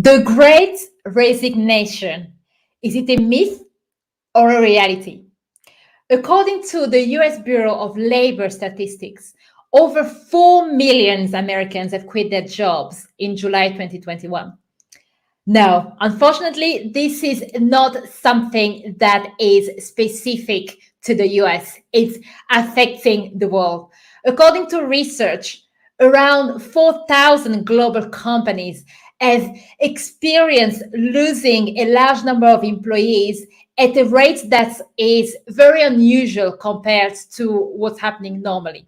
The Great Resignation. Is it a myth or a reality? According to the US Bureau of Labor Statistics, over 4 million Americans have quit their jobs in July 2021. No, unfortunately, this is not something that is specific to the US. It's affecting the world. According to research, around 4,000 global companies have experienced losing a large number of employees at a rate that is very unusual compared to what's happening normally.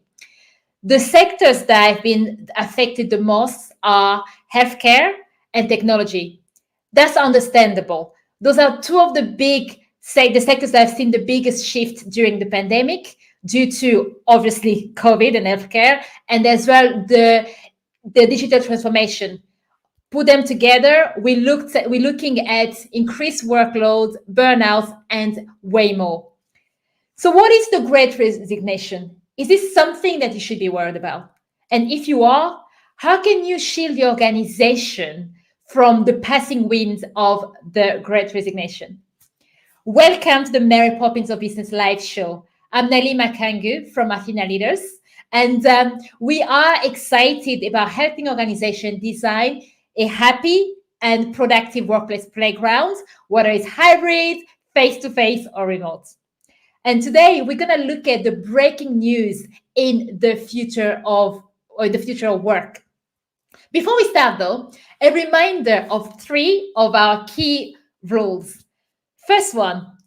The sectors that have been affected the most are healthcare and technology. That's understandable. Those are two of the the sectors that have seen the biggest shift during the pandemic due to obviously COVID and healthcare, and as well the digital transformation. Put them together, we're looking at increased workload, burnout, and way more. So what is the Great Resignation? Is this something that you should be worried about? And if you are, how can you shield your organization from the passing winds of the Great Resignation? Welcome to the Mary Poppins of Business Live show. I'm Nelly Makangu from Athena Leaders, and we are excited about helping organizations design a happy and productive workplace playground, whether it's hybrid, face-to-face, or remote. And today we're going to look at the breaking news in the future of work. Before we start though, a reminder of 3 of our key rules. First one,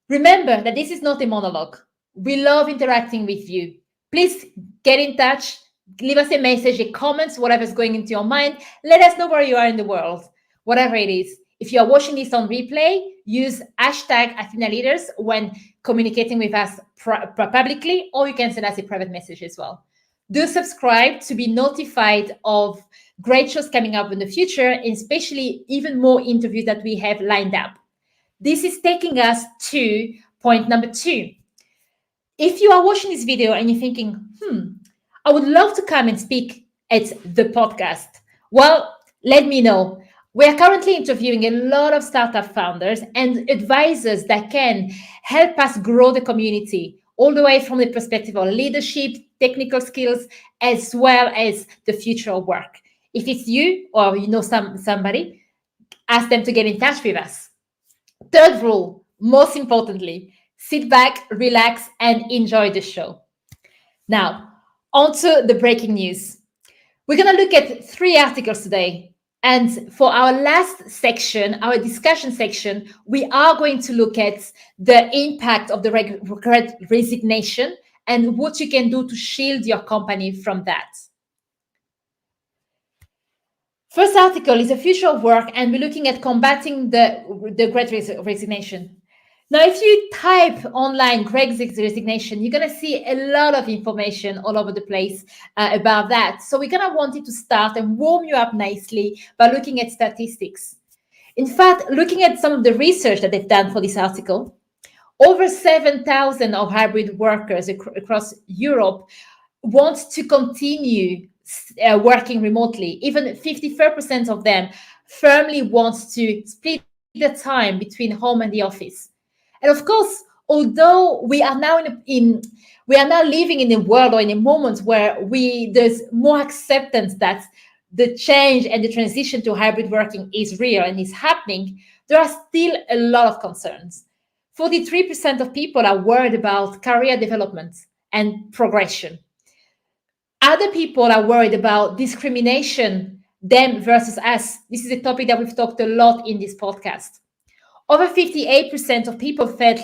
remember that this is not a monologue. We love interacting with you. Please get in touch, leave us a message, a comment, whatever's going into your mind. Let us know where you are in the world, whatever it is. If you are watching this on replay, use hashtag Athena Leaders when communicating with us publicly, or you can send us a private message as well. Do subscribe to be notified of great shows coming up in the future, and especially even more interviews that we have lined up. This is taking us to point number 2. If you are watching this video and you're thinking, I would love to come and speak at the podcast, well, let me know. We are currently interviewing a lot of startup founders and advisors that can help us grow the community, all the way from the perspective of leadership, technical skills, as well as the future of work. If it's you or you know somebody, ask them to get in touch with us. Third rule, most importantly, sit back, relax, and enjoy the show. Now, on to the breaking news. We're going to look at 3 articles today. And for our last section, our discussion section, we are going to look at the impact of the Great Resignation and what you can do to shield your company from that. First article is the future of work, and we're looking at combating the Great Resignation. Now, if you type online Great Resignation, you're going to see a lot of information all over the place about that. So we're going to want it to start and warm you up nicely by looking at statistics. In fact, looking at some of the research that they've done for this article, over 7,000 of hybrid workers across Europe want to continue working remotely. Even 54% of them firmly want to split the time between home and the office. And of course, although we are now living in a world or in a moment where there's more acceptance that the change and the transition to hybrid working is real and is happening, there are still a lot of concerns. 43% of people are worried about career development and progression. Other people are worried about discrimination, them versus us. This is a topic that we've talked a lot in this podcast. Over 58% of people felt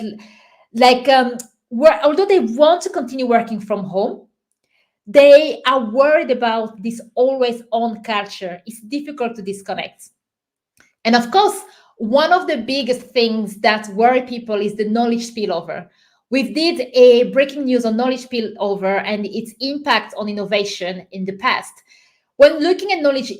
like, although they want to continue working from home, they are worried about this always-on culture. It's difficult to disconnect. And of course, one of the biggest things that worry people is the knowledge spillover. We did a breaking news on knowledge spillover and its impact on innovation in the past. When looking at knowledge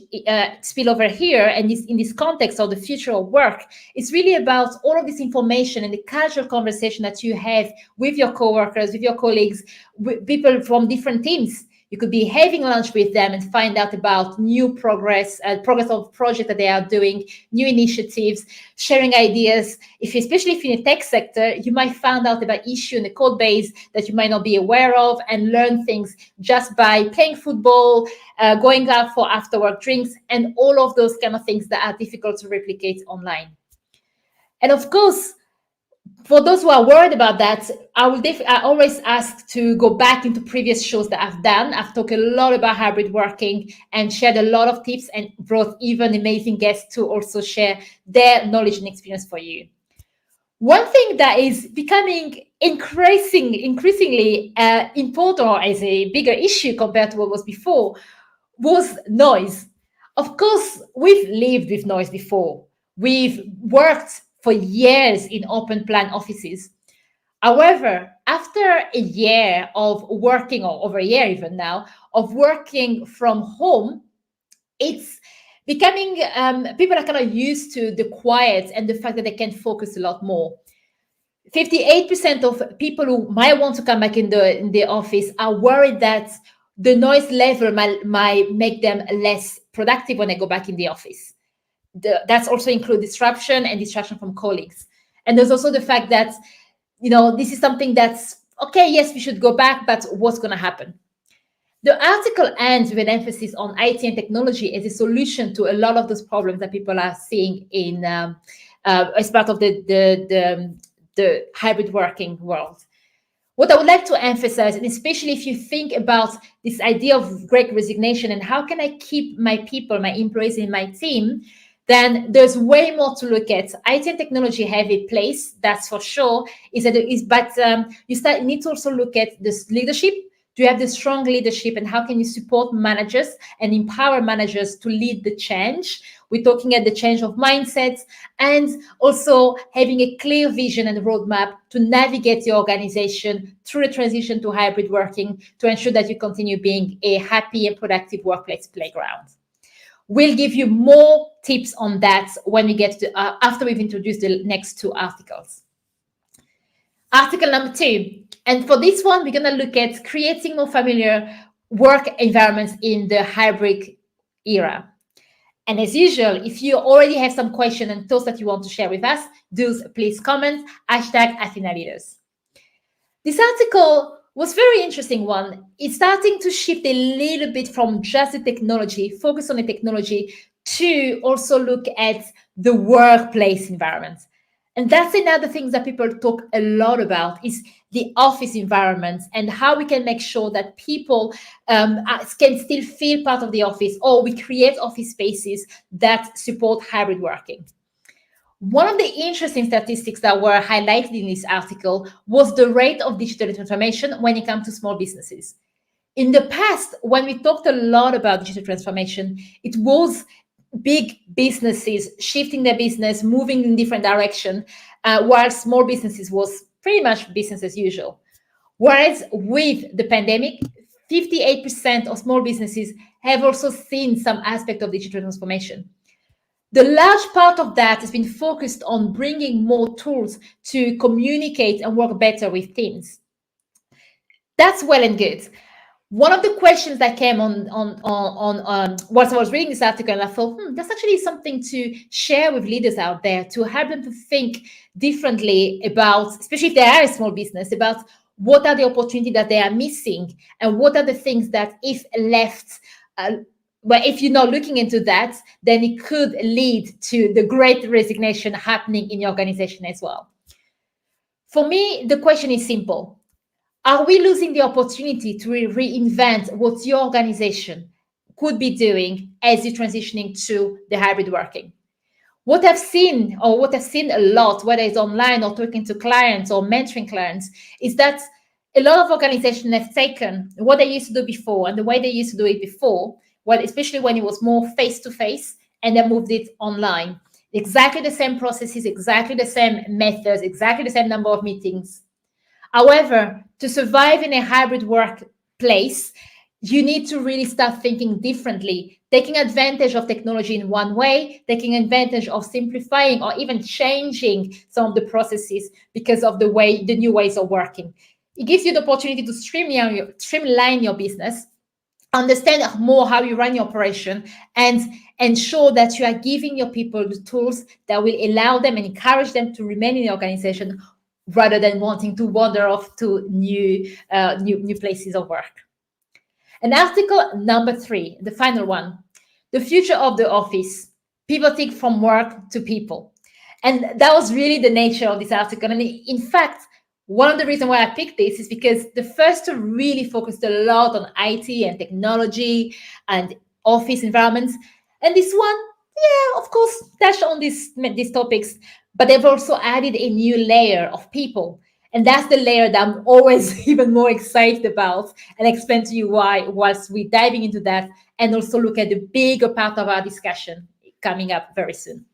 spillover here, and in this context of the future of work, it's really about all of this information and the casual conversation that you have with your coworkers, with your colleagues, with people from different teams. You could be having lunch with them and find out about new progress of projects that they are doing, new initiatives, sharing ideas. Especially if you're in the tech sector, you might find out about issue in the code base that you might not be aware of and learn things just by playing football, going out for after work drinks, and all of those kind of things that are difficult to replicate online. And of course, for those who are worried about that, I always ask to go back into previous shows that I've done. I've talked a lot about hybrid working and shared a lot of tips and brought even amazing guests to also share their knowledge and experience for you. One thing that is becoming increasingly important or as a bigger issue compared to what was before was noise. Of course, we've lived with noise before. We've worked for years in open plan offices. However, after a year of working, or over a year even now, of working from home, it's becoming, people are kind of used to the quiet and the fact that they can focus a lot more. 58% of people who might want to come back in the office are worried that the noise level might make them less productive when they go back in the office. That's also include disruption and distraction from colleagues. And there's also the fact that, this is something that's, okay, yes, we should go back, but what's going to happen? The article ends with an emphasis on IT and technology as a solution to a lot of those problems that people are seeing in as part of the hybrid working world. What I would like to emphasize, and especially if you think about this idea of great resignation and how can I keep my people, my employees in my team, then there's way more to look at. IT and technology have a place, that's for sure. You need to also look at this leadership. Do you have the strong leadership, and how can you support managers and empower managers to lead the change? We're talking at the change of mindsets and also having a clear vision and roadmap to navigate your organization through the transition to hybrid working to ensure that you continue being a happy and productive workplace playground. We'll give you more tips on that when we get to after we've introduced the next two articles. Article number 2. And for this one, we're going to look at creating more familiar work environments in the hybrid era. And as usual, if you already have some questions and thoughts that you want to share with us, do please comment, #AthenaLeaders. This article was a very interesting one. It's starting to shift a little bit from just the technology, focus on the technology, to also look at the workplace environment. And that's another thing that people talk a lot about is the office environment and how we can make sure that people can still feel part of the office, or we create office spaces that support hybrid working. One of the interesting statistics that were highlighted in this article was the rate of digital transformation when it comes to small businesses. In the past, when we talked a lot about digital transformation, it was big businesses shifting their business, moving in different direction, while small businesses was pretty much business as usual. Whereas with the pandemic, 58% of small businesses have also seen some aspect of digital transformation. The large part of that has been focused on bringing more tools to communicate and work better with teams. That's well and good. One of the questions that came on whilst I was reading this article, and I thought, that's actually something to share with leaders out there, to help them to think differently about, especially if they are a small business, about what are the opportunities that they are missing, and what are the things that if left, but if you're not looking into that, then it could lead to the great resignation happening in your organization as well. For me, the question is simple. Are we losing the opportunity to reinvent what your organization could be doing as you're transitioning to the hybrid working? What I've seen a lot, whether it's online or talking to clients or mentoring clients, is that a lot of organizations have taken what they used to do before and the way they used to do it before, especially when it was more face-to-face, and they moved it online. Exactly the same processes, exactly the same methods, exactly the same number of meetings. However, to survive in a hybrid workplace, you need to really start thinking differently, taking advantage of technology in one way, taking advantage of simplifying or even changing some of the processes because of the new ways of working. It gives you the opportunity to streamline your business, understand more how you run your operation, and ensure that you are giving your people the tools that will allow them and encourage them to remain in the organization rather than wanting to wander off to new places of work. And article number 3, the final one, the future of the office, pivoting from work to people. And that was really the nature of this article. And in fact, one of the reasons why I picked this is because the first two really focused a lot on IT and technology and office environments. And this one, yeah, of course, touched on these topics, but they've also added a new layer of people. And that's the layer that I'm always even more excited about, and explain to you why whilst we're diving into that, and also look at the bigger part of our discussion coming up very soon.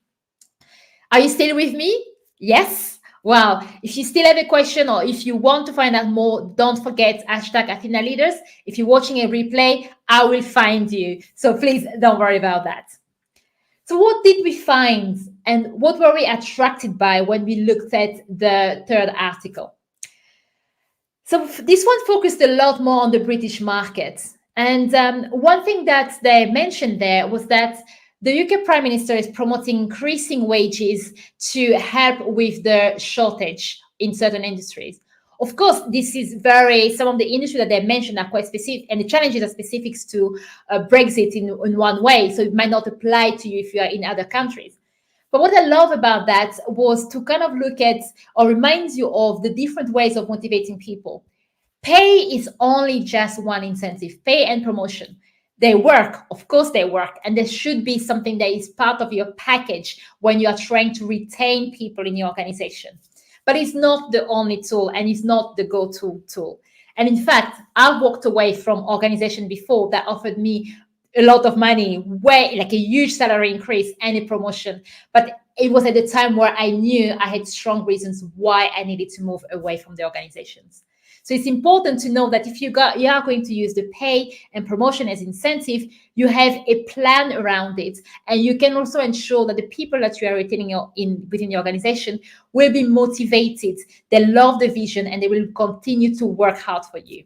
Are you still with me? Yes? Wow. If you still have a question or if you want to find out more, don't forget hashtag Athena Leaders. If you're watching a replay, I will find you. So please don't worry about that. So what did we find and what were we attracted by when we looked at the third article? So this one focused a lot more on the British market. And one thing that they mentioned there was that the UK Prime Minister is promoting increasing wages to help with the shortage in certain industries. Of course, this is some of the industries that they mentioned are quite specific, and the challenges are specific to Brexit in one way. So it might not apply to you if you are in other countries. But what I love about that was to kind of look at or remind you of the different ways of motivating people. Pay is only just one incentive, pay and promotion. They work, of course they work, and there should be something that is part of your package when you are trying to retain people in your organization. But it's not the only tool, and it's not the go-to tool. And in fact, I've walked away from organization before that offered me a lot of money, way like a huge salary increase and a promotion. But it was at the time where I knew I had strong reasons why I needed to move away from the organizations. So it's important to know that if you are going to use the pay and promotion as incentive, you have a plan around it, and you can also ensure that the people that you are retaining within the organization will be motivated. They love the vision, and they will continue to work hard for you.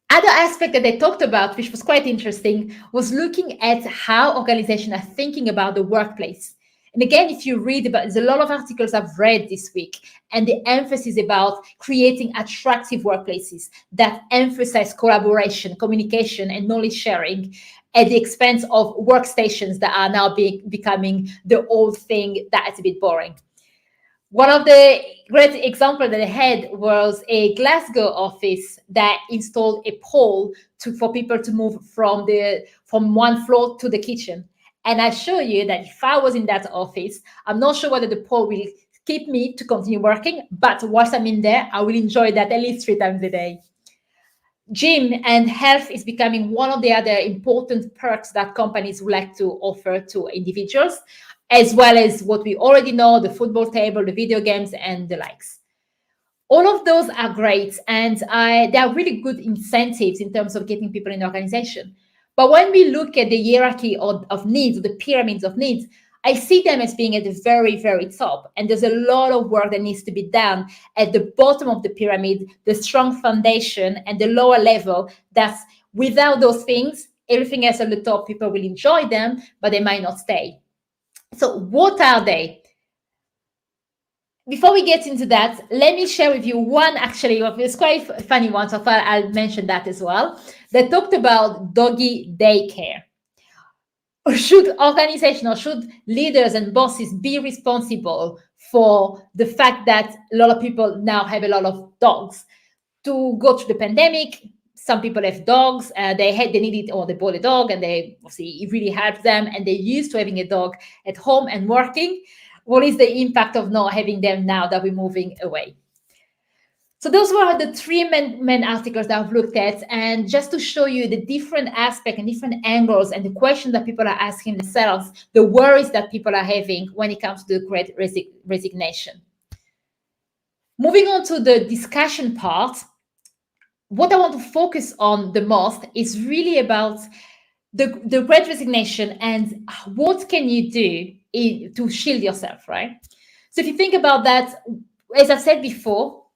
Other aspect that they talked about, which was quite interesting, was looking at how organizations are thinking about the workplace. And again, if you read about, there's a lot of articles I've read this week, and the emphasis about creating attractive workplaces that emphasize collaboration, communication, and knowledge sharing at the expense of workstations that are now becoming the old thing that is a bit boring. One of the great examples that I had was a Glasgow office that installed a pole for people to move from one floor to the kitchen. And I assure you that if I was in that office, I'm not sure whether the pole will keep me to continue working, but whilst I'm in there, I will enjoy that at least 3 times a day. Gym and health is becoming one of the other important perks that companies would like to offer to individuals, as well as what we already know, the football table, the video games, and the likes. All of those are great, and they are really good incentives in terms of getting people in the organization. But when we look at the hierarchy of needs, the pyramids of needs, I see them as being at the very, very top. And there's a lot of work that needs to be done at the bottom of the pyramid, the strong foundation, and the lower level. That's without those things, everything else at the top, people will enjoy them, but they might not stay. So what are they? Before we get into that, let me share with you one, actually, it's quite a funny one, so I'll mention that as well. They talked about doggy daycare. Should organizations or should leaders and bosses be responsible for the fact that a lot of people now have a lot of dogs? To go through the pandemic, some people have dogs, they needed, or they bought a dog, and they obviously it really helped them, and they're used to having a dog at home and working. What is the impact of not having them now that we're moving away? So those were the 3 main articles that I've looked at, and just to show you the different aspects and different angles and the questions that people are asking themselves, the worries that people are having when it comes to the Great Resignation. Moving on to the discussion part, what I want to focus on the most is really about the Great Resignation and what can you do to shield yourself, right? So if you think about that, as I've said before,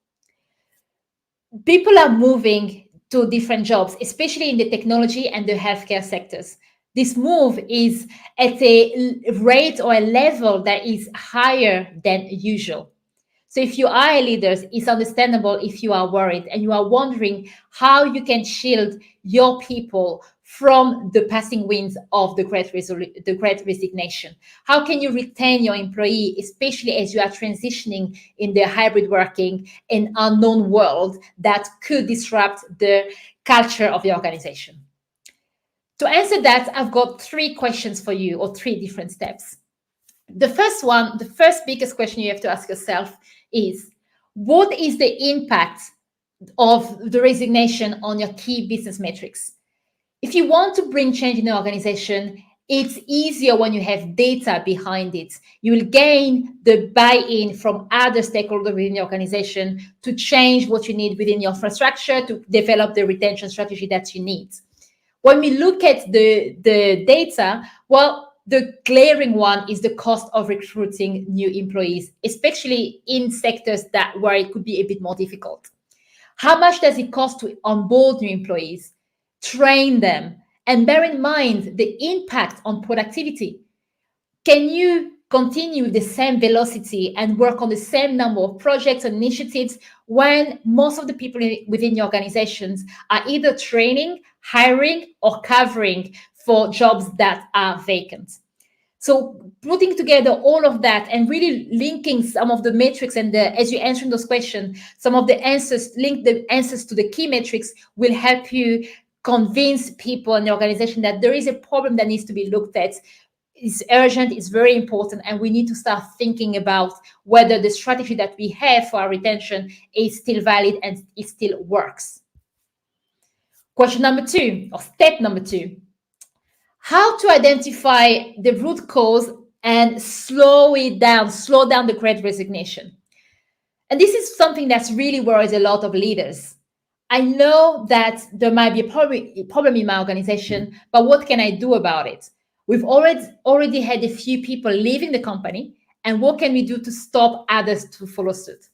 people are moving to different jobs, especially in the technology and the healthcare sectors. This move is at a rate or a level that is higher than usual. So if you are a leader, it's understandable if you are worried and you are wondering how you can shield your people from the passing winds of the great resignation. How can you retain your employee, especially as you are transitioning in the hybrid working and unknown world that could disrupt the culture of the organization? To answer that, I've got three questions for you, or three different steps. The first one, the first biggest question you have to ask yourself is, what is the impact of the resignation on your key business metrics? If you want to bring change in the organization, it's easier when you have data behind it. You will gain the buy-in from other stakeholders within the organization to change what you need within your infrastructure to develop the retention strategy that you need. When we look at the data, well, the glaring one is the cost of recruiting new employees, especially in sectors where it could be a bit more difficult. How much does it cost to onboard new employees, train them, and bear in mind the impact on productivity? Can you continue with the same velocity and work on the same number of projects and initiatives when most of the people within your organizations are either training, hiring, or covering for jobs that are vacant? So putting together all of that and really linking some of the metrics and as you answer those questions, some of the answers, link the answers to the key metrics will help you convince people in the organization that there is a problem that needs to be looked at. It's urgent, it's very important, and we need to start thinking about whether the strategy that we have for our retention is still valid and it still works. Question number two, or step number two, how to identify the root cause and slow down the great resignation. And this is something that's really worries a lot of leaders. I know that there might be a problem in my organization, but what can I do about it? We've already had a few people leaving the company, and what can we do to stop others to follow suit?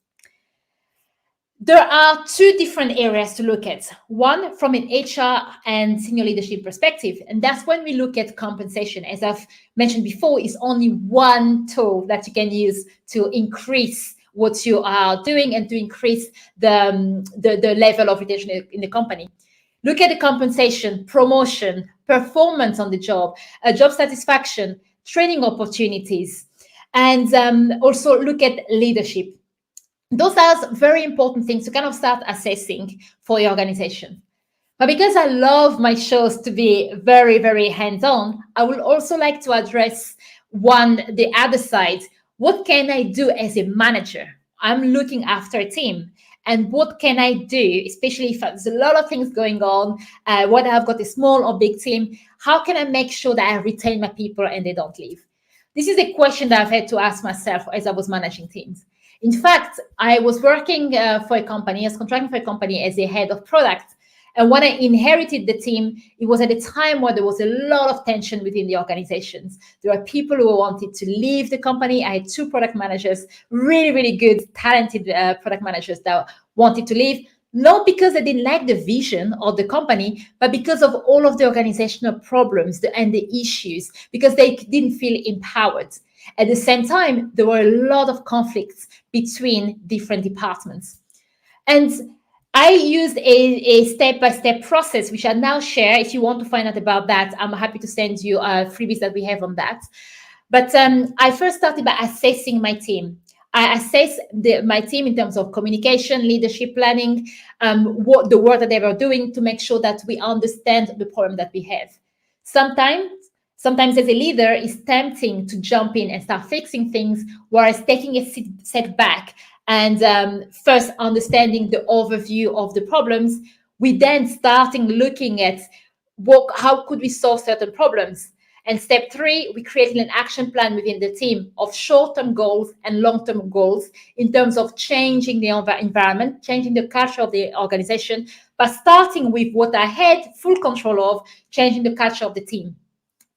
There are two different areas to look at. One, from an HR and senior leadership perspective, and that's when we look at compensation. As I've mentioned before, is only one tool that you can use to increase what you are doing and to increase the level of retention in the company. Look at the compensation, promotion, performance on the job, job satisfaction, training opportunities, and also look at leadership. Those are very important things to kind of start assessing for your organization. But because I love my shows to be very, very hands-on, I would also like to address the other side. What can I do as a manager? I'm looking after a team. And what can I do, especially if there's a lot of things going on, whether I've got a small or big team, how can I make sure that I retain my people and they don't leave? This is a question that I've had to ask myself as I was managing teams. In fact, I was working for a company, I was contracting for a company as a head of product. And when I inherited the team, it was at a time where there was a lot of tension within the organizations. There were people who wanted to leave the company. I had two product managers, really, really good, talented product managers that wanted to leave, not because they didn't like the vision of the company, but because of all of the organizational problems and the issues, because they didn't feel empowered. At the same time, there were a lot of conflicts between different departments. And I used a step-by-step process, which I now share. If you want to find out about that, I'm happy to send you freebies that we have on that. But I first started by assessing my team. I assess my team in terms of communication, leadership planning, what the work that they were doing to make sure that we understand the problem that we have. Sometimes as a leader, it's tempting to jump in and start fixing things, whereas taking a step back and first understanding the overview of the problems, we then starting looking at how could we solve certain problems. And step three, we created an action plan within the team of short-term goals and long-term goals in terms of changing the environment, changing the culture of the organization, but starting with what I had full control of, changing the culture of the team.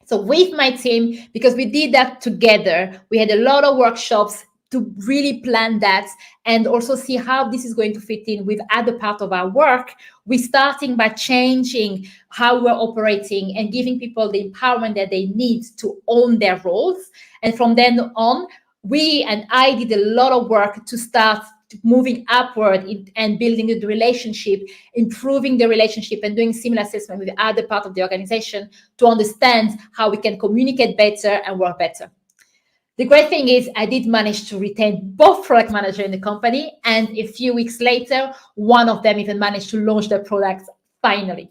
So with my team, because we did that together, we had a lot of workshops, to really plan that and also see how this is going to fit in with other part of our work, we're starting by changing how we're operating and giving people the empowerment that they need to own their roles. And from then on, we and I did a lot of work to start moving upward and building the relationship, improving the relationship, and doing similar assessment with the other part of the organization to understand how we can communicate better and work better. The great thing is I did manage to retain both product manager in the company, and a few weeks later, one of them even managed to launch their products finally.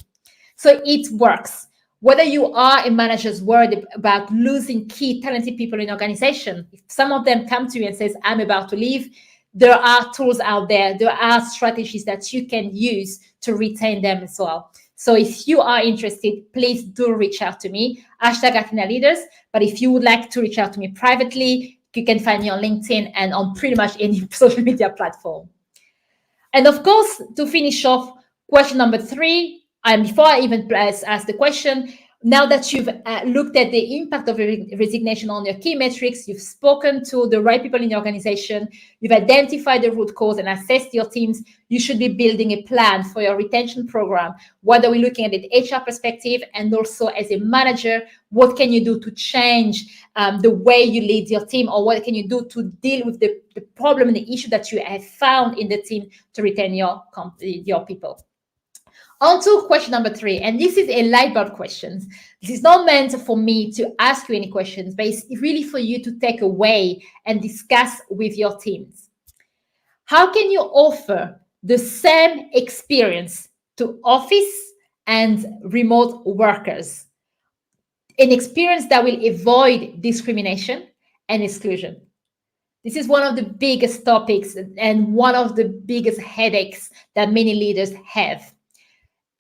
So it works. Whether you are a manager worried about losing key talented people in organization, if some of them come to you and says, I'm about to leave, there are tools out there. There are strategies that you can use to retain them as well. So if you are interested, please do reach out to me, #Athena Leaders. But if you would like to reach out to me privately, you can find me on LinkedIn and on pretty much any social media platform. And of course, to finish off, question number 3, and before I even ask the question, now that you've looked at the impact of resignation on your key metrics, you've spoken to the right people in the organization, you've identified the root cause and assessed your teams, you should be building a plan for your retention program. Whether we're looking at it HR perspective and also as a manager, what can you do to change the way you lead your team, or what can you do to deal with the problem and the issue that you have found in the team to retain your people. On to question number 3, and this is a light bulb question. This is not meant for me to ask you any questions, but it's really for you to take away and discuss with your teams. How can you offer the same experience to office and remote workers? An experience that will avoid discrimination and exclusion. This is one of the biggest topics and one of the biggest headaches that many leaders have.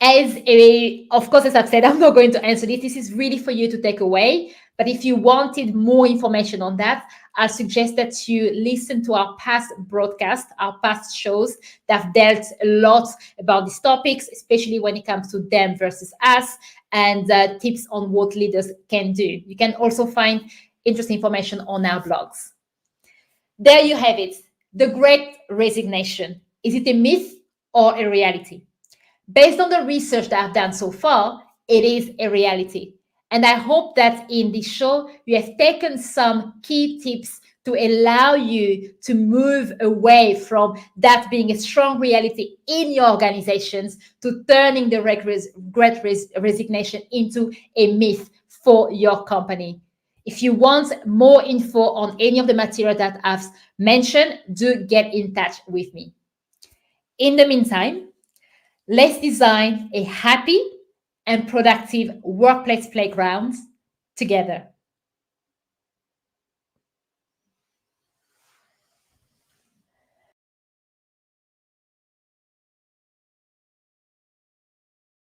Of course, as I've said, I'm not going to answer this. This is really for you to take away. But if you wanted more information on that, I suggest that you listen to our past broadcasts, our past shows that have dealt a lot about these topics, especially when it comes to them versus us, and tips on what leaders can do. You can also find interesting information on our blogs. There you have it. The Great Resignation. Is it a myth or a reality? Based on the research that I've done so far, it is a reality. And I hope that in this show, you have taken some key tips to allow you to move away from that being a strong reality in your organizations to turning the Great Resignation into a myth for your company. If you want more info on any of the material that I've mentioned, do get in touch with me. In the meantime, let's design a happy and productive workplace playground together.